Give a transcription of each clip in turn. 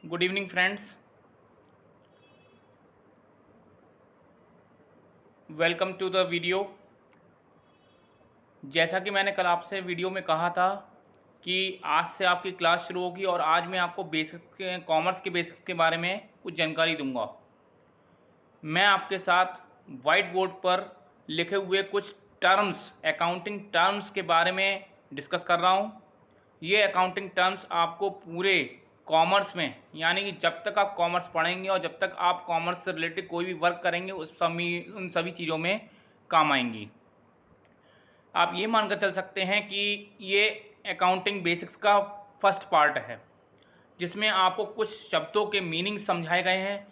Good evening friends, welcome to the video. जैसा कि मैंने कल आपसे वीडियो में कहा था कि आज से आपकी क्लास शुरू होगी और आज मैं आपको बेसिक कॉमर्स के बेसिक्स के बारे में कुछ जानकारी दूंगा। मैं आपके साथ वाइट बोर्ड पर लिखे हुए कुछ टर्म्स, अकाउंटिंग टर्म्स के बारे में डिस्कस कर रहा हूँ। ये अकाउंटिंग टर्म्स आपको पूरे कॉमर्स में, यानी कि जब तक आप कॉमर्स पढ़ेंगे और जब तक आप कॉमर्स से रिलेटेड कोई भी वर्क करेंगे उन सभी चीज़ों में काम आएंगी। आप ये मानकर चल सकते हैं कि ये अकाउंटिंग बेसिक्स का फर्स्ट पार्ट है, जिसमें आपको कुछ शब्दों के मीनिंग समझाए गए हैं।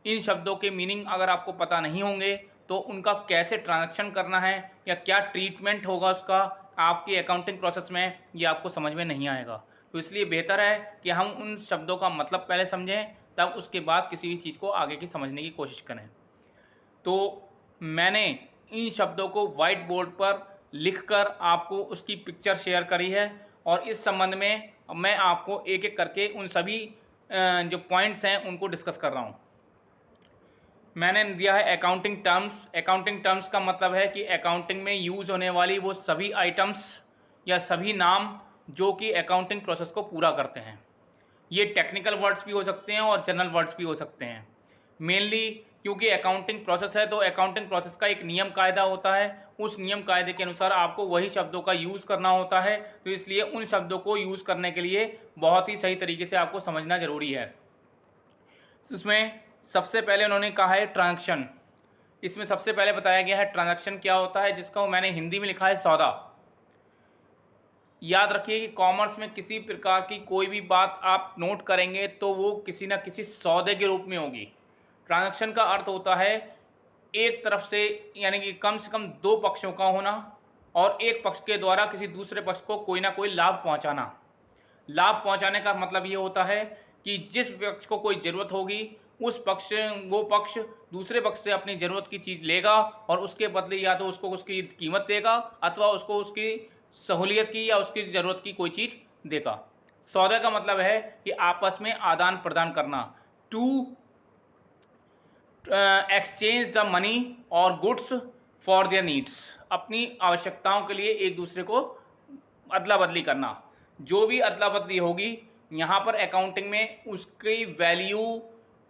इन शब्दों के मीनिंग अगर आपको पता नहीं होंगे तो उनका कैसे ट्रांजैक्शन करना है या क्या ट्रीटमेंट होगा उसका आपकी अकाउंटिंग प्रोसेस में, ये आपको समझ में नहीं आएगा। तो इसलिए बेहतर है कि हम उन शब्दों का मतलब पहले समझें, तब उसके बाद किसी भी चीज़ को आगे की समझने की कोशिश करें। तो मैंने इन शब्दों को वाइट बोर्ड पर लिखकर आपको उसकी पिक्चर शेयर करी है और इस संबंध में मैं आपको एक एक करके उन सभी जो पॉइंट्स हैं उनको डिस्कस कर रहा हूँ। मैंने दिया है अकाउंटिंग टर्म्स। अकाउंटिंग टर्म्स का मतलब है कि अकाउंटिंग में यूज़ होने वाली वो सभी आइटम्स या सभी नाम जो कि अकाउंटिंग प्रोसेस को पूरा करते हैं। ये टेक्निकल वर्ड्स भी हो सकते हैं और जनरल वर्ड्स भी हो सकते हैं। मेनली क्योंकि अकाउंटिंग प्रोसेस है तो अकाउंटिंग प्रोसेस का एक नियम कायदा होता है, उस नियम कायदे के अनुसार आपको वही शब्दों का यूज़ करना होता है। तो इसलिए उन शब्दों को यूज़ करने के लिए बहुत ही सही तरीके से आपको समझना ज़रूरी है। इसमें सबसे पहले उन्होंने कहा है ट्रांजैक्शन। इसमें सबसे पहले बताया गया है ट्रांजैक्शन क्या होता है, जिसका मैंने हिंदी में लिखा है सौदा। याद रखिए कि कॉमर्स में किसी प्रकार की कोई भी बात आप नोट करेंगे तो वो किसी न किसी सौदे के रूप में होगी। ट्रांजैक्शन का अर्थ होता है एक तरफ से, यानी कि कम से कम दो पक्षों का होना और एक पक्ष के द्वारा किसी दूसरे पक्ष को कोई ना कोई लाभ पहुंचाना। लाभ पहुंचाने का मतलब ये होता है कि जिस पक्ष को कोई ज़रूरत होगी वो पक्ष दूसरे पक्ष से अपनी ज़रूरत की चीज़ लेगा और उसके बदले या तो उसको उसकी कीमत देगा अथवा उसको उसकी सहूलियत की या उसकी ज़रूरत की कोई चीज़ देगा। सौदे का मतलब है कि आपस में आदान प्रदान करना, टू एक्सचेंज द मनी और गुड्स फॉर देयर नीड्स। अपनी आवश्यकताओं के लिए एक दूसरे को अदला बदली करना। जो भी अदला बदली होगी यहाँ पर अकाउंटिंग में उसकी वैल्यू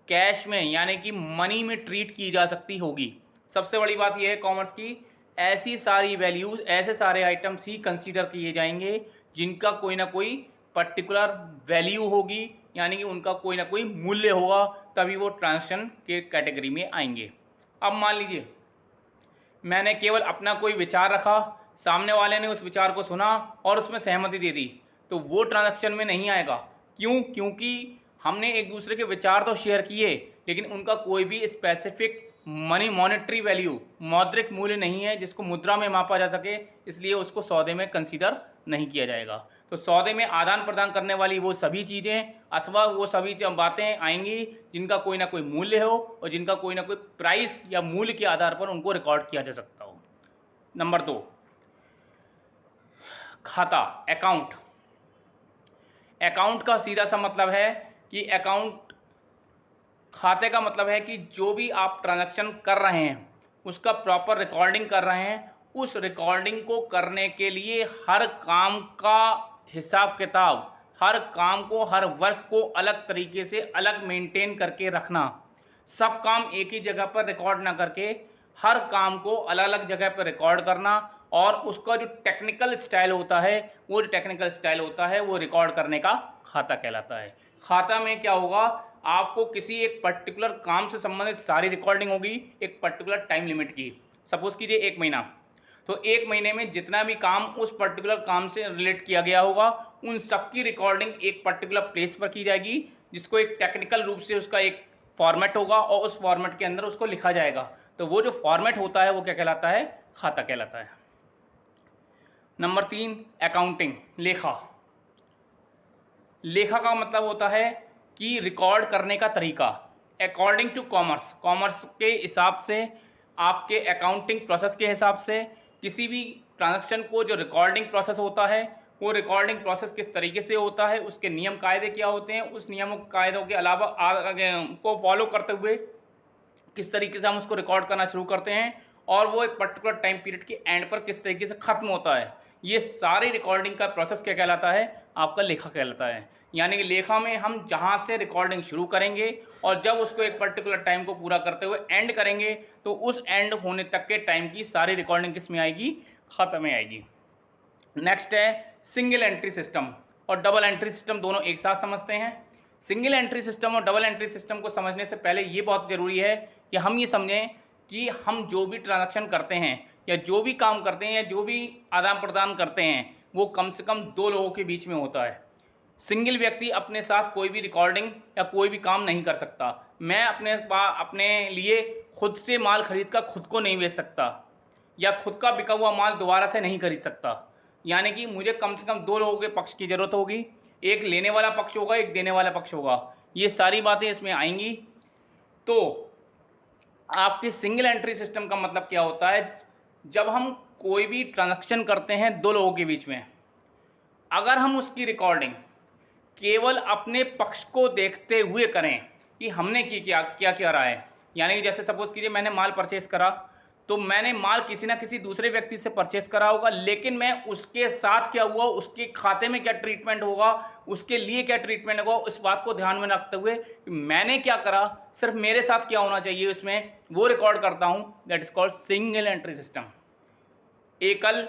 कैश में, यानी कि मनी में ट्रीट की जा सकती होगी। सबसे बड़ी बात यह है कॉमर्स की, ऐसी सारी वैल्यूज़, ऐसे सारे आइटम्स ही कंसीडर किए जाएंगे जिनका कोई ना कोई पर्टिकुलर वैल्यू होगी, यानी कि उनका कोई ना कोई मूल्य होगा, तभी वो ट्रांजैक्शन के कैटेगरी में आएंगे। अब मान लीजिए मैंने केवल अपना कोई विचार रखा, सामने वाले ने उस विचार को सुना और उसमें सहमति दे दी, तो वो ट्रांजैक्शन में नहीं आएगा। क्यों? क्योंकि हमने एक दूसरे के विचार तो शेयर किए लेकिन उनका कोई भी स्पेसिफिक मॉनेटरी वैल्यू, मौद्रिक मूल्य नहीं है जिसको मुद्रा में मापा जा सके, इसलिए उसको सौदे में कंसीडर नहीं किया जाएगा। तो सौदे में आदान प्रदान करने वाली वो सभी चीज़ें अथवा वो सभी बातें आएंगी जिनका कोई ना कोई मूल्य हो और जिनका कोई ना कोई प्राइस या मूल्य के आधार पर उनको रिकॉर्ड किया जा सकता हो। नंबर 2, खाता, अकाउंट। अकाउंट का सीधा सा मतलब है कि अकाउंट, खाते का मतलब है कि जो भी आप ट्रांजैक्शन कर रहे हैं उसका प्रॉपर रिकॉर्डिंग कर रहे हैं। उस रिकॉर्डिंग को करने के लिए हर काम का हिसाब किताब, हर काम को, हर वर्क को अलग तरीके से अलग मेंटेन करके रखना। सब काम एक ही जगह पर रिकॉर्ड ना करके हर काम को अलग अलग जगह पर रिकॉर्ड करना, और उसका जो टेक्निकल स्टाइल होता है वो रिकॉर्ड करने का खाता कहलाता है। खाता में क्या होगा, आपको किसी एक पर्टिकुलर काम से संबंधित सारी रिकॉर्डिंग होगी एक पर्टिकुलर टाइम लिमिट की। सपोज कीजिए 1 महीना, तो 1 महीने में जितना भी काम उस पर्टिकुलर काम से रिलेट किया गया होगा उन सब की रिकॉर्डिंग एक पर्टिकुलर प्लेस पर की जाएगी, जिसको एक टेक्निकल रूप से उसका एक फॉर्मेट होगा और उस फॉर्मेट के अंदर उसको लिखा जाएगा। तो वो जो फॉर्मेट होता है वो क्या कहलाता है, खाता कहलाता है। नंबर 3, अकाउंटिंग, लेखा। लेखा का मतलब होता है कि रिकॉर्ड करने का तरीका अकॉर्डिंग टू कॉमर्स। कॉमर्स के हिसाब से, आपके अकाउंटिंग प्रोसेस के हिसाब से किसी भी ट्रांजैक्शन को जो रिकॉर्डिंग प्रोसेस होता है वो रिकॉर्डिंग प्रोसेस किस तरीके से होता है, उसके नियम कायदे क्या होते हैं, उस नियमों कायदों के अलावा आगे को फॉलो करते हुए किस तरीके से हम उसको रिकॉर्ड करना शुरू करते हैं और वो एक पर्टिकुलर टाइम पीरियड के एंड पर किस तरीके से ख़त्म होता है, ये सारी रिकॉर्डिंग का प्रोसेस क्या कहलाता है, आपका लेखा कहलाता है। यानी कि लेखा में हम जहाँ से रिकॉर्डिंग शुरू करेंगे और जब उसको एक पर्टिकुलर टाइम को पूरा करते हुए एंड करेंगे तो उस एंड होने तक के टाइम की सारी रिकॉर्डिंग किस में आएगी, ख़त्म में आएगी। नेक्स्ट है सिंगल एंट्री सिस्टम और डबल एंट्री सिस्टम, दोनों एक साथ समझते हैं। सिंगल एंट्री सिस्टम और डबल एंट्री सिस्टम को समझने से पहले ये बहुत ज़रूरी है कि हम ये समझें कि हम जो भी ट्रांजैक्शन करते हैं या जो भी काम करते हैं या जो भी आदान प्रदान करते हैं वो कम से कम दो लोगों के बीच में होता है। सिंगल व्यक्ति अपने साथ कोई भी रिकॉर्डिंग या कोई भी काम नहीं कर सकता। मैं अपने लिए खुद से माल खरीद कर खुद को नहीं बेच सकता या खुद का बिका हुआ माल दोबारा से नहीं खरीद सकता। यानी कि मुझे कम से कम दो लोगों के पक्ष की ज़रूरत होगी, एक लेने वाला पक्ष होगा, एक देने वाला पक्ष होगा। ये सारी बातें इसमें आएंगी। तो आपके सिंगल एंट्री सिस्टम का मतलब क्या होता है, जब हम कोई भी ट्रांजैक्शन करते हैं दो लोगों के बीच में, अगर हम उसकी रिकॉर्डिंग केवल अपने पक्ष को देखते हुए करें कि हमने क्या रहा है। यानी कि जैसे सपोज कीजिए मैंने माल परचेस करा, तो मैंने माल किसी ना किसी दूसरे व्यक्ति से परचेस करा होगा, लेकिन मैं उसके साथ क्या हुआ, उसके खाते में क्या ट्रीटमेंट होगा, उसके लिए क्या ट्रीटमेंट होगा, उस बात को ध्यान में रखते हुए मैंने क्या करा, सिर्फ मेरे साथ क्या होना चाहिए उसमें, वो रिकॉर्ड करता हूँ। That is called single entry system, एकल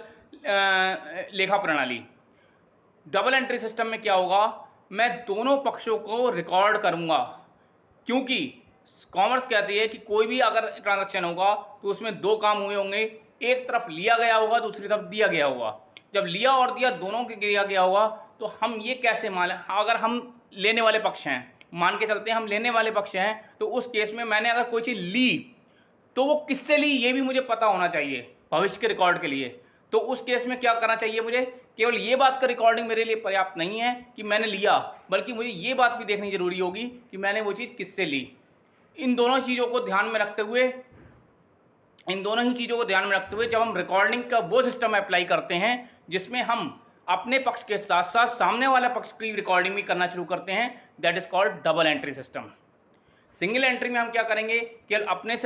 लेखा प्रणाली। डबल एंट्री सिस्टम में क्या होगा, मैं दोनों पक्षों को रिकॉर्ड करूँगा, क्योंकि कॉमर्स कहती है कि कोई भी अगर ट्रांजैक्शन होगा तो उसमें दो काम हुए होंगे, एक तरफ लिया गया होगा, दूसरी तरफ दिया गया होगा। जब लिया और दिया दोनों के दिया गया होगा तो हम ये कैसे मान, अगर हम लेने वाले पक्ष हैं, मान के चलते हैं हम लेने वाले पक्ष हैं, तो उस केस में मैंने अगर कोई चीज़ ली तो वो किससे ली ये भी मुझे पता होना चाहिए भविष्य के रिकॉर्ड के लिए। तो उस केस में क्या करना चाहिए, मुझे केवल ये बात का रिकॉर्डिंग मेरे लिए पर्याप्त नहीं है कि मैंने लिया, बल्कि मुझे ये बात भी देखनी जरूरी होगी कि मैंने वो चीज़ किससे ली। इन दोनों चीज़ों को ध्यान में रखते हुए जब हम रिकॉर्डिंग का वो सिस्टम अप्लाई करते हैं जिसमें हम अपने पक्ष के साथ साथ सामने वाला पक्ष की रिकॉर्डिंग भी करना शुरू करते हैं, that is called double entry system. Single entry में हम क्या करेंगे, केवल अपने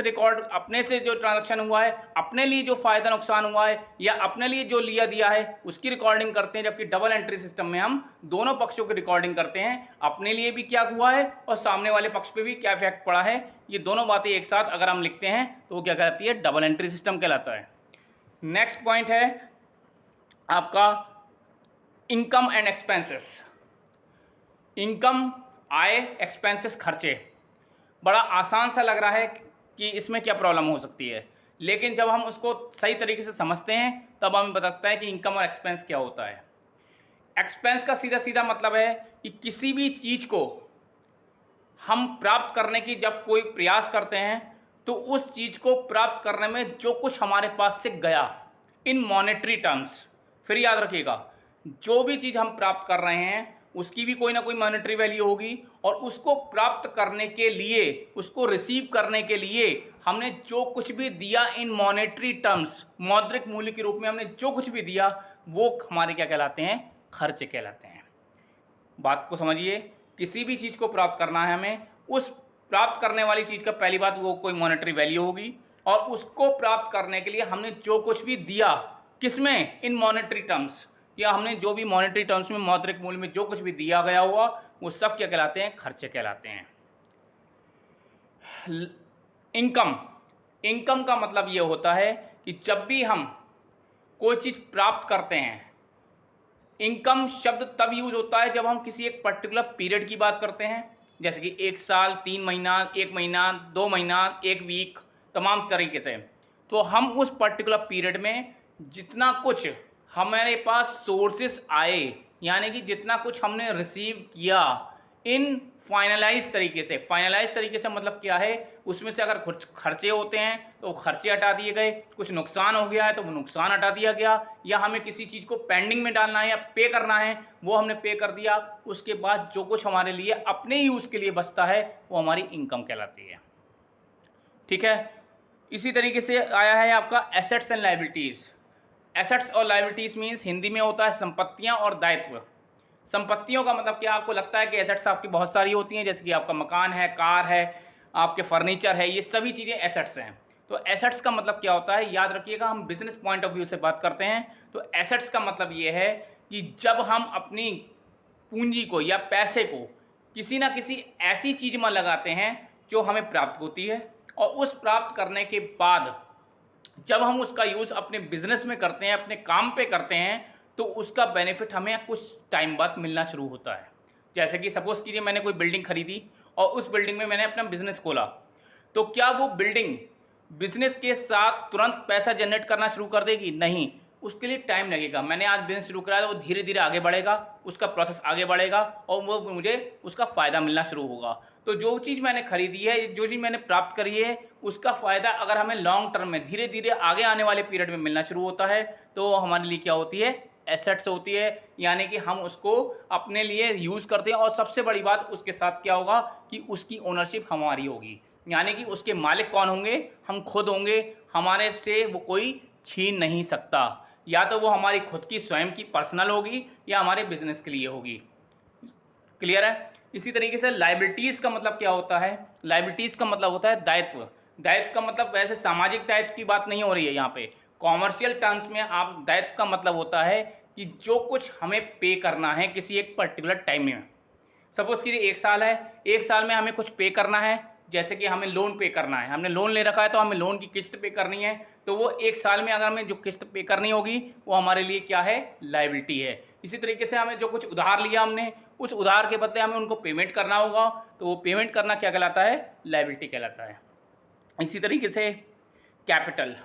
से जो ट्रांजैक्शन हुआ है, अपने लिए जो फायदा नुकसान हुआ है या अपने लिए जो लिया दिया है उसकी रिकॉर्डिंग करते हैं। जबकि डबल एंट्री सिस्टम में हम दोनों पक्षों की रिकॉर्डिंग करते हैं, अपने लिए भी क्या हुआ है और सामने वाले पक्ष पे भी क्या इफेक्ट पड़ा है। ये दोनों बातें एक साथ अगर हम लिखते हैं तो वो क्या कहलाती है, डबल एंट्री सिस्टम कहलाता है। नेक्स्ट पॉइंट है आपका income and expenses. Income I, expenses खर्चे। बड़ा आसान सा लग रहा है कि इसमें क्या प्रॉब्लम हो सकती है, लेकिन जब हम उसको सही तरीके से समझते हैं तब हमें पता लगता है कि इनकम और एक्सपेंस क्या होता है। एक्सपेंस का सीधा सीधा मतलब है कि किसी भी चीज़ को हम प्राप्त करने की जब कोई प्रयास करते हैं तो उस चीज़ को प्राप्त करने में जो कुछ हमारे पास से गया इन मॉनेटरी टर्म्स। फिर याद रखिएगा, जो भी चीज़ हम प्राप्त कर रहे हैं उसकी भी कोई ना कोई मॉनेटरी वैल्यू होगी, और उसको प्राप्त करने के लिए, उसको रिसीव करने के लिए हमने जो कुछ भी दिया इन मॉनेटरी टर्म्स, मौद्रिक मूल्य के रूप में हमने जो कुछ भी दिया वो हमारे क्या कहलाते हैं, खर्चे कहलाते हैं। बात को समझिए, किसी भी चीज़ को प्राप्त करना है हमें, उस प्राप्त करने वाली चीज़ का पहली बात वो कोई मॉनेटरी वैल्यू होगी, और उसको प्राप्त करने के लिए हमने जो कुछ भी दिया किसमें, इन मॉनेटरी टर्म्स, या हमने जो भी मॉनेटरी टर्म्स में मौद्रिक मूल्य में जो कुछ भी दिया गया हुआ वो सब क्या कहलाते हैं, खर्चे कहलाते हैं। इनकम का मतलब ये होता है कि जब भी हम कोई चीज़ प्राप्त करते हैं, इनकम शब्द तब यूज होता है जब हम किसी एक पर्टिकुलर पीरियड की बात करते हैं, जैसे कि 1 साल, 3 महीना, 1 महीना, 2 महीना, 1 वीक, तमाम तरीके से। तो हम उस पर्टिकुलर पीरियड में जितना कुछ हमारे पास सोर्सेस आए, यानी कि जितना कुछ हमने रिसीव किया इन फाइनलाइज तरीके से मतलब क्या है, उसमें से अगर कुछ खर्चे होते हैं तो खर्चे हटा दिए गए, कुछ नुकसान हो गया है तो वो नुकसान हटा दिया गया, या हमें किसी चीज़ को पेंडिंग में डालना है या पे करना है वो हमने पे कर दिया। उसके बाद जो कुछ हमारे लिए अपने यूज़ के लिए बचता है वो हमारी इनकम कहलाती है। ठीक है, इसी तरीके से आया है आपका एसेट्स एंड लायबिलिटीज़। एसेट्स और लायबिलिटीज़ मीन्स हिंदी में होता है संपत्तियां और दायित्व। संपत्तियों का मतलब क्या, आपको लगता है कि एसेट्स आपकी बहुत सारी होती हैं, जैसे कि आपका मकान है, कार है, आपके फर्नीचर है, ये सभी चीज़ें एसेट्स हैं। तो एसेट्स का मतलब क्या होता है, याद रखिएगा, हम बिजनेस पॉइंट ऑफ व्यू से बात करते हैं। तो एसेट्स का मतलब ये है कि जब हम अपनी पूंजी को या पैसे को किसी ना किसी ऐसी चीज़ में लगाते हैं जो हमें प्राप्त होती है, और उस प्राप्त करने के बाद जब हम उसका यूज़ अपने बिजनेस में करते हैं, अपने काम पे करते हैं, तो उसका बेनिफिट हमें कुछ टाइम बाद मिलना शुरू होता है। जैसे कि सपोज़ कीजिए मैंने कोई बिल्डिंग खरीदी और उस बिल्डिंग में मैंने अपना बिजनेस खोला, तो क्या वो बिल्डिंग बिजनेस के साथ तुरंत पैसा जनरेट करना शुरू कर देगी? नहीं, उसके लिए टाइम लगेगा। मैंने आज बिजनेस शुरू करा है, वो धीरे धीरे आगे बढ़ेगा, उसका प्रोसेस आगे बढ़ेगा और वो मुझे उसका फ़ायदा मिलना शुरू होगा। तो जो चीज़ मैंने खरीदी है, जो चीज़ मैंने प्राप्त करी है, उसका फ़ायदा अगर हमें लॉन्ग टर्म में धीरे धीरे आगे आने वाले पीरियड में मिलना शुरू होता है, तो हमारे लिए क्या होती है, एसेट्स होती है। यानी कि हम उसको अपने लिए यूज़ करते हैं, और सबसे बड़ी बात उसके साथ क्या होगा कि उसकी ओनरशिप हमारी होगी। यानी कि उसके मालिक कौन होंगे, हम खुद होंगे, हमारे से वो कोई छीन नहीं सकता। या तो वो हमारी खुद की स्वयं की पर्सनल होगी या हमारे बिजनेस के लिए होगी। क्लियर है? इसी तरीके से लायबिलिटीज़ का मतलब क्या होता है, लायबिलिटीज़ का मतलब होता है दायित्व। दायित्व का मतलब वैसे सामाजिक दायित्व की बात नहीं हो रही है यहाँ पे, कॉमर्शियल टर्म्स में आप दायित्व का मतलब होता है कि जो कुछ हमें पे करना है किसी एक पर्टिकुलर टाइम में। सपोज़ कीजिए 1 साल है, 1 साल में हमें कुछ पे करना है, जैसे कि हमें लोन पे करना है, हमने लोन ले रखा है तो हमें लोन की किस्त पे करनी है, तो वो 1 साल में अगर हमें जो किस्त पे करनी होगी वो हमारे लिए क्या है, लायबिलिटी है। इसी तरीके से हमें जो कुछ उधार लिया हमने, उस उधार के बदले हमें उनको पेमेंट करना होगा, तो वो पेमेंट करना क्या कहलाता है, लायबिलिटी कहलाता है। इसी तरीके से कैपिटल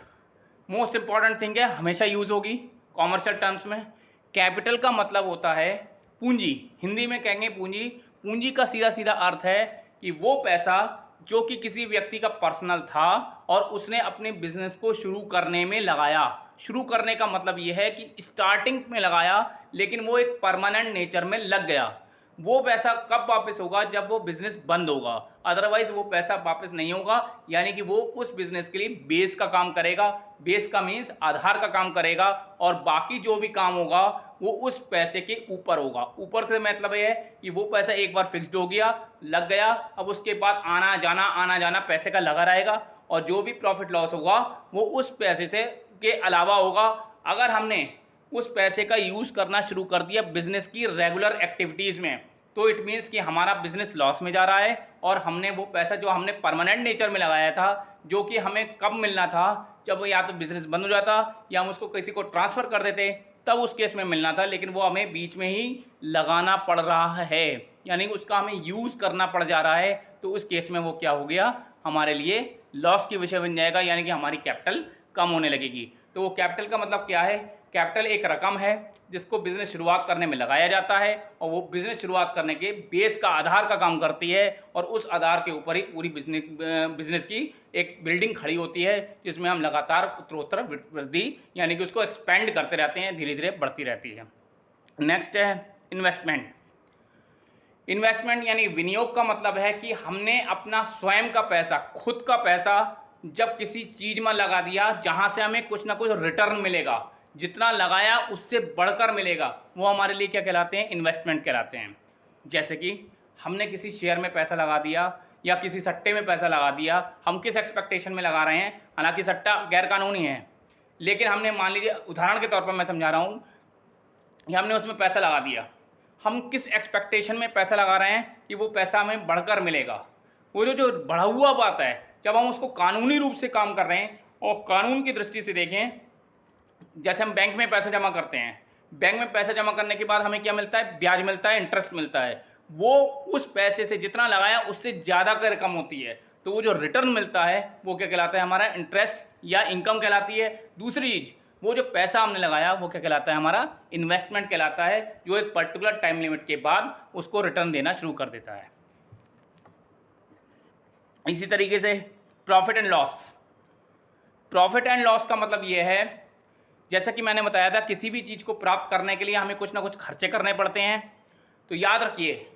मोस्ट इंपॉर्टेंट थिंग है, हमेशा यूज़ होगी कॉमर्शियल टर्म्स में। कैपिटल का मतलब होता है पूंजी, हिंदी में कहेंगे पूंजी। पूंजी का सीधा सीधा अर्थ है कि वो पैसा जो कि किसी व्यक्ति का पर्सनल था और उसने अपने बिजनेस को शुरू करने में लगाया। शुरू करने का मतलब ये है कि स्टार्टिंग में लगाया, लेकिन वो एक परमानेंट नेचर में लग गया। वो पैसा कब वापस होगा, जब वो बिजनेस बंद होगा, अदरवाइज वो पैसा वापस नहीं होगा। यानी कि वो उस बिजनेस के लिए बेस का काम करेगा, बेस का मीन्स आधार का काम करेगा, और बाकी जो भी काम होगा वो उस पैसे के ऊपर होगा। ऊपर से मतलब ये है कि वो पैसा एक बार फिक्स्ड हो गया, लग गया, अब उसके बाद आना जाना पैसे का लगा रहेगा, और जो भी प्रॉफिट लॉस होगा वो उस पैसे से के अलावा होगा। अगर हमने उस पैसे का यूज़ करना शुरू कर दिया बिजनेस की रेगुलर एक्टिविटीज़ में, तो इट मीन्स कि हमारा बिजनेस लॉस में जा रहा है, और हमने वो पैसा जो हमने परमानेंट नेचर में लगाया था, जो कि हमें कब मिलना था, जब या तो बिजनेस बंद हो जाता या हम उसको किसी को ट्रांसफ़र कर देते, तब उस केस में मिलना था, लेकिन वो हमें बीच में ही लगाना पड़ रहा है, यानी उसका हमें यूज़ करना पड़ जा रहा है। तो उस केस में वो क्या हो गया, हमारे लिए लॉस की विषय बन जाएगा, यानी कि हमारी कैपिटल कम होने लगेगी। तो वो कैपिटल का मतलब क्या है, कैपिटल एक रकम है जिसको बिज़नेस शुरुआत करने में लगाया जाता है, और वो बिज़नेस शुरुआत करने के बेस का आधार का काम करती है, और उस आधार के ऊपर ही पूरी बिज़नेस की एक बिल्डिंग खड़ी होती है, जिसमें हम लगातार उत्तरोत्तर वृद्धि यानी कि उसको एक्सपेंड करते रहते हैं, धीरे धीरे बढ़ती रहती है। नेक्स्ट है इन्वेस्टमेंट। इन्वेस्टमेंट यानी विनियोग का मतलब है कि हमने अपना स्वयं का पैसा, खुद का पैसा जब किसी चीज़ में लगा दिया जहाँ से हमें कुछ ना कुछ रिटर्न मिलेगा, जितना लगाया उससे बढ़कर मिलेगा, वो हमारे लिए क्या कहलाते हैं, इन्वेस्टमेंट कहलाते हैं। जैसे कि हमने किसी शेयर में पैसा लगा दिया या किसी सट्टे में पैसा लगा दिया, हम किस एक्सपेक्टेशन में लगा रहे हैं, हालांकि सट्टा गैर कानूनी है, लेकिन हमने मान लीजिए उदाहरण के तौर पर मैं समझा रहा हूँ कि हमने उसमें पैसा लगा दिया, हम किस एक्सपेक्टेशन में पैसा लगा रहे हैं कि वो पैसा हमें बढ़कर मिलेगा। वो जो बढ़ा हुआ बात है, जब हम उसको कानूनी रूप से काम कर रहे हैं, और कानून की दृष्टि से देखें, जैसे हम बैंक में पैसा जमा करते हैं, बैंक में पैसा जमा करने के बाद हमें क्या मिलता है, ब्याज मिलता है, इंटरेस्ट मिलता है। वो उस पैसे से जितना लगाया उससे ज़्यादा का रकम होती है, तो वो जो रिटर्न मिलता है वो क्या कहलाता है, हमारा इंटरेस्ट या इनकम कहलाती है। दूसरी चीज़, वो जो पैसा हमने लगाया वो क्या कहलाता है, हमारा इन्वेस्टमेंट कहलाता है, जो एक पर्टिकुलर टाइम लिमिट के बाद उसको रिटर्न देना शुरू कर देता है। इसी तरीके से profit and loss. Profit and loss का मतलब ये है, जैसा कि मैंने बताया था, किसी भी चीज़ को प्राप्त करने के लिए हमें कुछ ना कुछ खर्चे करने पड़ते हैं। तो याद रखिए,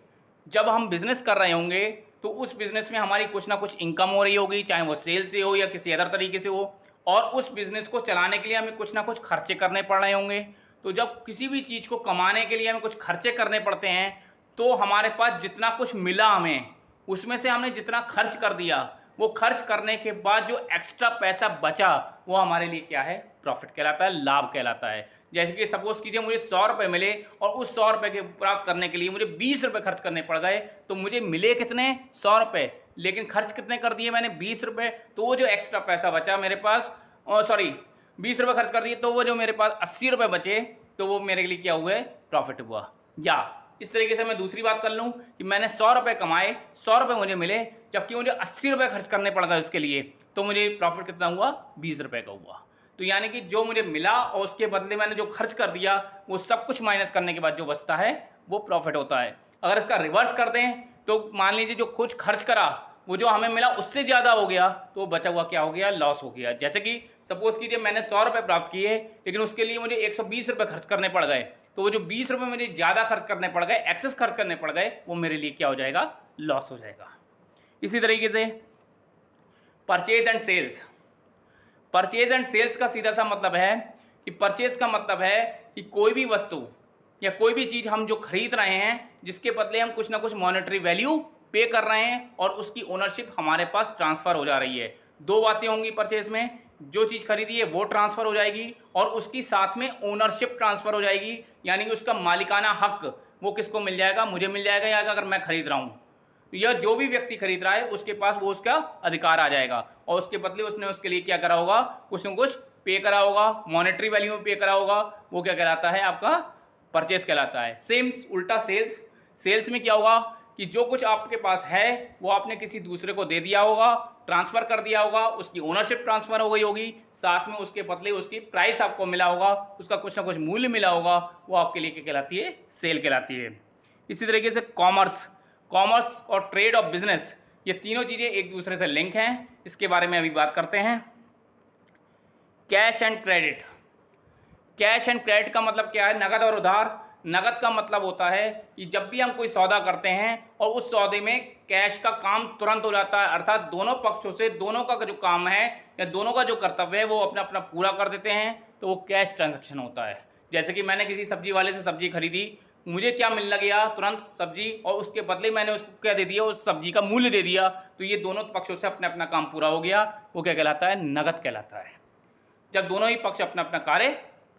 जब हम बिज़नेस कर रहे होंगे तो उस बिज़नेस में हमारी कुछ ना कुछ इनकम हो रही होगी, चाहे वो सेल से हो या किसी अदर तरीके से हो, और उस बिज़नेस को चलाने के लिए हमें कुछ ना कुछ खर्चे करने पड़ रहे होंगे। तो जब किसी भी चीज़ को कमाने के लिए हमें कुछ खर्चे करने पड़ते हैं, तो हमारे पास जितना कुछ मिला हमें, उसमें से हमने जितना खर्च कर दिया, वो खर्च करने के बाद जो एक्स्ट्रा पैसा बचा, वो हमारे लिए क्या है? प्रॉफ़िट कहलाता है, लाभ कहलाता है। जैसे कि सपोज़ कीजिए मुझे 100 रुपए मिले और उस 100 रुपए के प्राप्त करने के लिए मुझे 20 रुपए खर्च करने पड़ गए, तो मुझे मिले कितने? 100 रुपए, लेकिन खर्च कितने कर दिए मैंने? 20 रुपए। तो वो जो एक्स्ट्रा पैसा बचा मेरे पास, सॉरी 20 रुपए खर्च कर दिए, तो वो जो मेरे पास 80 रुपए बचे, तो वो मेरे लिए क्या हुए? प्रॉफ़िट हुआ। या इस तरीके से मैं दूसरी बात कर लूँ कि मैंने 100 रुपए कमाए, 100 रुपए मुझे मिले, जबकि मुझे 80 रुपए खर्च करने पड़ गए उसके लिए, तो मुझे प्रॉफ़िट कितना हुआ? 20 रुपए का हुआ। तो यानी कि जो मुझे मिला और उसके बदले मैंने जो खर्च कर दिया, वो सब कुछ माइनस करने के बाद जो बचता है, वो प्रॉफ़िट होता है। अगर इसका रिवर्स कर दें, तो मान लीजिए जो कुछ खर्च करा, वो जो हमें मिला उससे ज़्यादा हो गया, तो वो बचा हुआ क्या हो गया? लॉस हो गया। जैसे कि सपोज़ कीजिए मैंने 100 रुपए प्राप्त किए, लेकिन उसके लिए मुझे 120 रुपए खर्च करने पड़ गए, तो वो जो 20 रुपए मुझे ज़्यादा खर्च करने पड़ गए, एक्सेस खर्च करने पड़ गए, वो मेरे लिए क्या हो जाएगा? लॉस हो जाएगा। इसी तरीके से purchase and sales. Purchase and sales का सीधा सा मतलब है कि परचेज का मतलब है कि कोई भी वस्तु या कोई भी चीज़ हम जो खरीद रहे हैं, जिसके बदले हम कुछ ना कुछ मॉनेटरी वैल्यू पे कर रहे हैं और उसकी ओनरशिप हमारे पास ट्रांसफ़र हो जा रही है। दो बातें होंगी परचेज में, जो चीज़ खरीदी है वो ट्रांसफ़र हो जाएगी और उसकी साथ में ओनरशिप ट्रांसफ़र हो जाएगी, यानी कि उसका मालिकाना हक वो किसको मिल जाएगा? मुझे मिल जाएगा, या अगर मैं खरीद रहा हूँ, या जो भी व्यक्ति खरीद रहा है उसके पास वो उसका अधिकार आ जाएगा और उसके बदले उसने उसके लिए क्या करा होगा? कुछ न कुछ पे करा होगा, मॉनेटरी वैल्यू में पे करा होगा, वो क्या कहलाता है? आपका परचेस कहलाता है। सेम उल्टा सेल्स। सेल्स में क्या होगा कि जो कुछ आपके पास है वो आपने किसी दूसरे को दे दिया होगा, ट्रांसफ़र कर दिया होगा, उसकी ओनरशिप ट्रांसफ़र हो गई होगी, साथ में उसके बदले उसकी प्राइस आपको मिला होगा, उसका कुछ ना कुछ मूल्य मिला होगा, वो आपके लिए क्या कहलाती है? सेल कहलाती है। इसी तरीके से कॉमर्स। कॉमर्स और ट्रेड और बिजनेस, ये तीनों चीज़ें एक दूसरे से लिंक हैं। इसके बारे में अभी बात करते हैं। Cash and credit. Cash and credit का मतलब क्या है? नगद और उधार। नगद का मतलब होता है कि जब भी हम कोई सौदा करते हैं और उस सौदे में कैश का काम तुरंत हो जाता है, अर्थात दोनों पक्षों से दोनों का जो काम है या दोनों का जो कर्तव्य है वो अपना अपना पूरा कर देते हैं, तो वो कैश ट्रांजैक्शन होता है। जैसे कि मैंने किसी सब्जी वाले से सब्जी खरीदी, मुझे क्या मिलने गया? तुरंत सब्जी, और उसके बदले मैंने उसको क्या दे दिया? उस सब्जी का मूल्य दे दिया, तो ये दोनों पक्षों से अपना अपना काम पूरा हो गया। वो क्या कहलाता है? नगद कहलाता है। जब दोनों ही पक्ष अपना अपना कार्य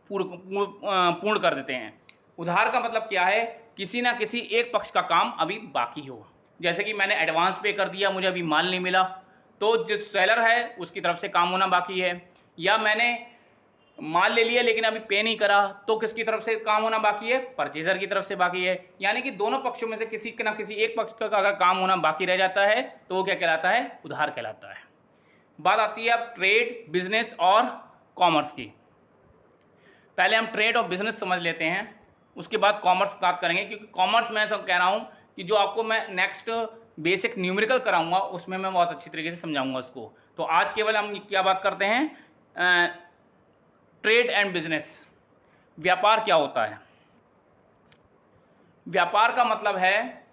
पूर्ण कर देते हैं। उधार का मतलब क्या है? किसी ना किसी एक पक्ष का काम अभी बाकी हो। जैसे कि मैंने एडवांस पे कर दिया, मुझे अभी माल नहीं मिला, तो जिस सेलर है उसकी तरफ से काम होना बाकी है, या मैंने माल ले लिया लेकिन अभी पे नहीं करा, तो किसकी तरफ से काम होना बाकी है? परचेजर की तरफ से बाकी है। यानी कि दोनों पक्षों में से किसी ना किसी एक पक्ष का अगर काम होना बाकी रह जाता है, तो वो क्या कहलाता है? उधार कहलाता है। बात आती है अब ट्रेड, बिजनेस और कॉमर्स की। पहले हम ट्रेड और बिजनेस समझ लेते हैं, उसके बाद कॉमर्स बात करेंगे, क्योंकि कॉमर्स मैं सब कह रहा हूँ कि जो आपको मैं नेक्स्ट बेसिक न्यूमेरिकल कराऊंगा उसमें मैं बहुत अच्छी तरीके से समझाऊंगा उसको। तो आज केवल हम क्या बात करते हैं? Trade and business. व्यापार क्या होता है? व्यापार का मतलब है,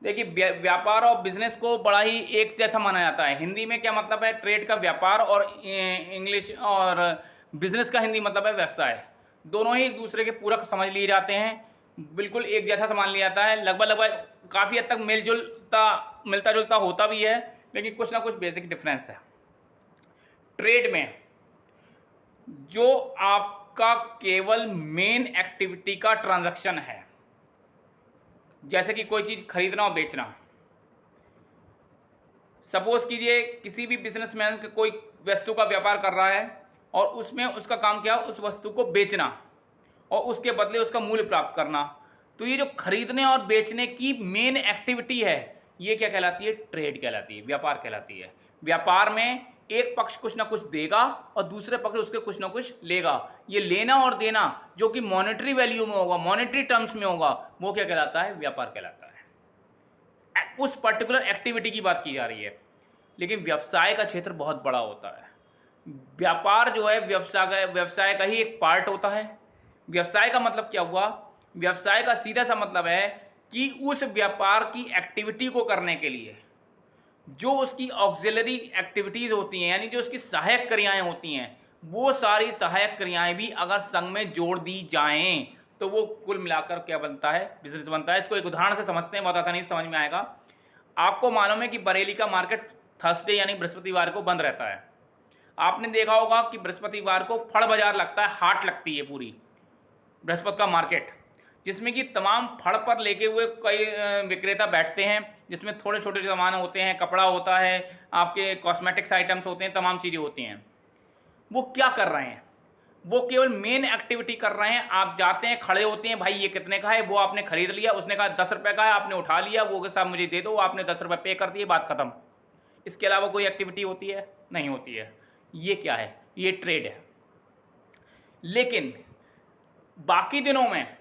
देखिए व्यापार और बिजनेस को बड़ा ही एक जैसा माना जाता है। हिंदी में क्या मतलब है? ट्रेड का व्यापार, और इंग्लिश और बिजनेस का हिंदी मतलब है व्यवसाय। दोनों ही एक दूसरे के पूरक समझ लिए जाते हैं, बिल्कुल एक जैसा मान लिया जाता है। लगभग लगभग काफ़ी हद तक मिलता जुलता होता भी है, लेकिन कुछ ना कुछ बेसिक डिफरेंस है। ट्रेड में जो आपका केवल मेन एक्टिविटी का ट्रांजैक्शन है, जैसे कि कोई चीज़ खरीदना और बेचना। सपोज कीजिए किसी भी बिजनेसमैन कोई वस्तु का व्यापार कर रहा है और उसमें उसका काम क्या है? उस वस्तु को बेचना और उसके बदले उसका मूल्य प्राप्त करना। तो ये जो खरीदने और बेचने की मेन एक्टिविटी है, ये क्या कहलाती है? ट्रेड कहलाती है, व्यापार कहलाती है। व्यापार में एक पक्ष कुछ ना कुछ देगा और दूसरे पक्ष उसके कुछ ना कुछ लेगा। ये लेना और देना जो कि मॉनेटरी वैल्यू में होगा, मॉनेटरी टर्म्स में होगा, वो क्या कहलाता है? व्यापार कहलाता है। उस पर्टिकुलर एक्टिविटी की बात की जा रही है। लेकिन व्यवसाय का क्षेत्र बहुत बड़ा होता है। व्यापार जो है व्यवसाय का ही एक पार्ट होता है। व्यवसाय का मतलब क्या हुआ? व्यवसाय का सीधा सा मतलब है कि उस व्यापार की एक्टिविटी को करने के लिए जो उसकी ऑक्सिलरी एक्टिविटीज़ होती हैं, यानी जो उसकी सहायक क्रियाएं होती हैं, वो सारी सहायक क्रियाएं भी अगर संघ में जोड़ दी जाएं तो वो कुल मिलाकर क्या बनता है, बिजनेस बनता है। इसको एक उदाहरण से समझते हैं, बहुत आसानी से समझ में आएगा। आपको मालूम है कि बरेली का मार्केट थर्सडे यानी बृहस्पतिवार को बंद रहता है। आपने देखा होगा कि बृहस्पतिवार को फड़ बाजार लगता है, हाट लगती है पूरी बृहस्पति का मार्केट, जिसमें कि तमाम फड़ पर लेके हुए कई विक्रेता बैठते हैं, जिसमें थोड़े छोटे सामान होते हैं, कपड़ा होता है, आपके कॉस्मेटिक्स आइटम्स होते हैं, तमाम चीज़ें होती हैं। वो क्या कर रहे हैं, वो केवल मेन एक्टिविटी कर रहे हैं। आप जाते हैं, खड़े होते हैं, भाई ये कितने का है, वो आपने खरीद लिया, उसने कहा 10 रुपये का है, आपने उठा लिया, वो के साथ मुझे दे दो, आपने 10 रुपये पे कर दिए, बात खत्म। इसके अलावा कोई एक्टिविटी होती है? नहीं होती है। ये क्या है? ये ट्रेड है। लेकिन बाकी दिनों में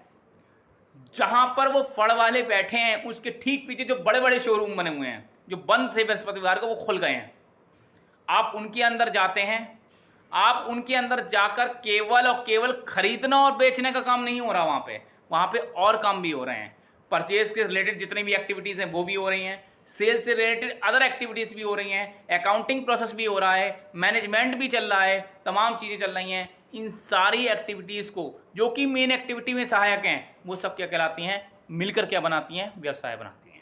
जहां पर वो फड़ वाले बैठे हैं, उसके ठीक पीछे जो बड़े बड़े शोरूम बने हुए हैं, जो बंद थे बृहस्पतिवार को, वो खुल गए हैं। आप उनके अंदर जाते हैं, आप उनके अंदर जाकर केवल और केवल खरीदना और बेचने का काम नहीं हो रहा वहाँ पे और काम भी हो रहे हैं। परचेज के रिलेटेड जितनी भी एक्टिविटीज़ हैं वो भी हो रही हैं, सेल्स से रिलेटेड अदर एक्टिविटीज़ भी हो रही हैं, अकाउंटिंग प्रोसेस भी हो रहा है, मैनेजमेंट भी चल रहा है, तमाम चीज़ें चल रही हैं। इन सारी एक्टिविटीज़ को जो कि मेन एक्टिविटी में सहायक हैं, वो सब क्या कहलाती हैं? मिलकर क्या बनाती हैं? व्यवसाय बनाती हैं।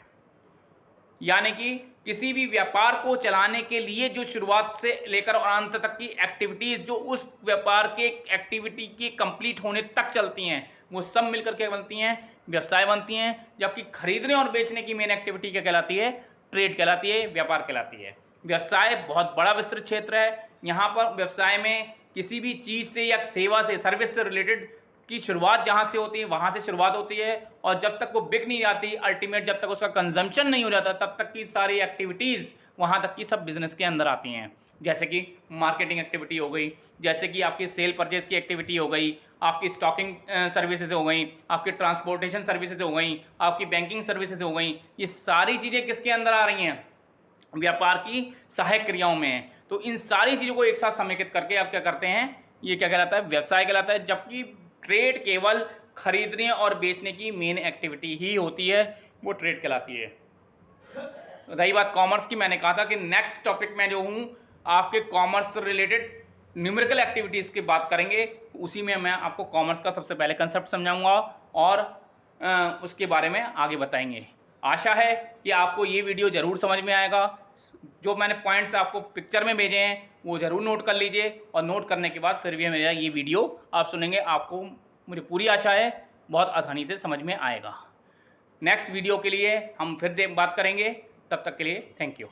यानी कि किसी भी व्यापार को चलाने के लिए जो शुरुआत से लेकर और अंत तक की एक्टिविटीज़ जो उस व्यापार के एक्टिविटी के कंप्लीट होने तक चलती हैं, वो सब मिलकर क्या बनती हैं? व्यवसाय बनती हैं। जबकि खरीदने और बेचने की मेन एक्टिविटी क्या कहलाती है? ट्रेड कहलाती है, व्यापार कहलाती है। व्यवसाय बहुत बड़ा विस्तृत क्षेत्र है। यहाँ पर व्यवसाय में किसी भी चीज़ से या सेवा से, सर्विस से रिलेटेड की शुरुआत जहाँ से होती है वहाँ से शुरुआत होती है, और जब तक वो बिक नहीं जाती, अल्टीमेट जब तक उसका कंजम्पशन नहीं हो जाता, तब तक की सारी एक्टिविटीज़ वहाँ तक की सब बिजनेस के अंदर आती हैं। जैसे कि मार्केटिंग एक्टिविटी हो गई, जैसे कि आपकी सेल परचेज की एक्टिविटी हो गई, आपकी स्टॉकिंग सर्विसेज हो गई, आपकी ट्रांसपोर्टेशन सर्विसेज हो गई, आपकी बैंकिंग सर्विसेज हो गई। ये सारी चीज़ें किसके अंदर आ रही हैं? व्यापार की सहायक क्रियाओं में है। तो इन सारी चीज़ों को एक साथ समेकित करके आप क्या करते हैं? ये क्या कहलाता है? व्यवसाय कहलाता है। जबकि ट्रेड केवल खरीदने और बेचने की मेन एक्टिविटी ही होती है, वो ट्रेड कहलाती है। रही बात कॉमर्स की, मैंने कहा था कि नेक्स्ट टॉपिक में जो हूँ आपके कॉमर्स रिलेटेड न्यूमेरिकल एक्टिविटीज़ की बात करेंगे। उसी में मैं आपको कॉमर्स का सबसे पहले कंसेप्ट समझाऊंगा और उसके बारे में आगे बताएंगे। आशा है कि आपको ये वीडियो ज़रूर समझ में आएगा। जो मैंने पॉइंट्स आपको पिक्चर में भेजे हैं वो ज़रूर नोट कर लीजिए, और नोट करने के बाद फिर भी मेरा ये वीडियो आप सुनेंगे, आपको मुझे पूरी आशा है बहुत आसानी से समझ में आएगा। नेक्स्ट वीडियो के लिए हम फिर बात करेंगे। तब तक के लिए थैंक यू।